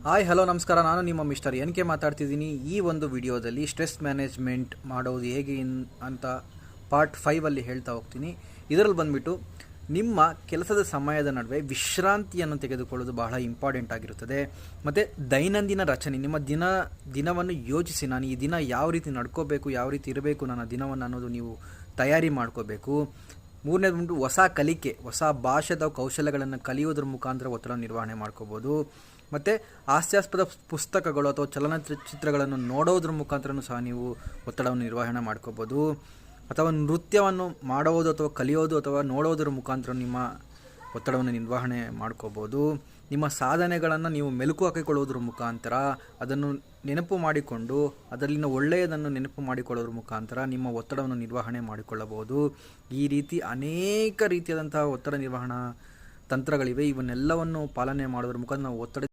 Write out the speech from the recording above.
Hi hello ನಮಸ್ಕಾರ. ನಾನು ನಿಮ್ಮ ಮಿಸ್ಟರ್ ಎನ್ ಕೆ ಮಾತಾಡ್ತಿದ್ದೀನಿ. ಈ ಒಂದು ವಿಡಿಯೋದಲ್ಲಿ ಸ್ಟ್ರೆಸ್ ಮ್ಯಾನೇಜ್ಮೆಂಟ್ ಮಾಡೋದು ಹೇಗೆ ಅಂತ ಪಾರ್ಟ್ 5ಅಲ್ಲಿ ಹೇಳ್ತಾ ಹೋಗ್ತೀನಿ. ಇದರಲ್ಲಿ ಬಂದುಬಿಟ್ಟು ನಿಮ್ಮ ಕೆಲಸದ ಸಮಯದ ನಡುವೆ ವಿಶ್ರಾಂತಿಯನ್ನು ತೆಗೆದುಕೊಳ್ಳೋದು ಬಹಳ ಇಂಪಾರ್ಟೆಂಟ್ ಆಗಿರುತ್ತದೆ. ಮತ್ತು ದೈನಂದಿನ ರಚನೆ, ನಿಮ್ಮ ದಿನವನ್ನು ಯೋಚಿಸಿ, ನಾನು ಈ ದಿನ ಯಾವ ರೀತಿ ನಡ್ಕೋಬೇಕು, ಯಾವ ರೀತಿ ಇರಬೇಕು ನನ್ನ ದಿನವನ್ನು ಅನ್ನೋದು ನೀವು ತಯಾರಿ ಮಾಡ್ಕೋಬೇಕು. ಮೂರನೇದು ಬಂದು ಹೊಸ ಕಲಿಕೆ, ಹೊಸ ಭಾಷೆದ ಕೌಶಲ್ಯಗಳನ್ನು ಕಲಿಯೋದ್ರ ಮುಖಾಂತರ ಒತ್ತಡ ನಿರ್ವಹಣೆ ಮಾಡ್ಕೋಬೋದು. ಮತ್ತು ಹಾಸ್ಯಾಸ್ಪದ ಪುಸ್ತಕಗಳು ಅಥವಾ ಚಲನಚಿತ್ರಗಳನ್ನು ನೋಡೋದ್ರ ಮುಖಾಂತರನೂ ಸಹ ನೀವು ಒತ್ತಡವನ್ನು ನಿರ್ವಹಣೆ ಮಾಡ್ಕೋಬೋದು. ಅಥವಾ ನೃತ್ಯವನ್ನು ಮಾಡೋದು ಅಥವಾ ಕಲಿಯೋದು ಅಥವಾ ನೋಡೋದ್ರ ಮುಖಾಂತರ ನಿಮ್ಮ ಒತ್ತಡವನ್ನು ನಿರ್ವಹಣೆ ಮಾಡ್ಕೋಬೋದು. ನಿಮ್ಮ ಸಾಧನೆಗಳನ್ನು ನೀವು ಮೆಲುಕು ಹಾಕಿಕೊಳ್ಳೋದ್ರ ಮುಖಾಂತರ, ಅದನ್ನು ನೆನಪು ಮಾಡಿಕೊಂಡು ಅದರಲ್ಲಿನ ಒಳ್ಳೆಯದನ್ನು ನೆನಪು ಮಾಡಿಕೊಳ್ಳೋದ್ರ ಮುಖಾಂತರ ನಿಮ್ಮ ಒತ್ತಡವನ್ನು ನಿರ್ವಹಣೆ ಮಾಡಿಕೊಳ್ಳಬಹುದು. ಈ ರೀತಿ ಅನೇಕ ರೀತಿಯಾದಂತಹ ಒತ್ತಡ ನಿರ್ವಹಣಾ ತಂತ್ರಗಳಿವೆ. ಇವನ್ನೆಲ್ಲವನ್ನು ಪಾಲನೆ ಮಾಡೋದ್ರ ಮುಖಾಂತರ ನಾವು ಒತ್ತಡ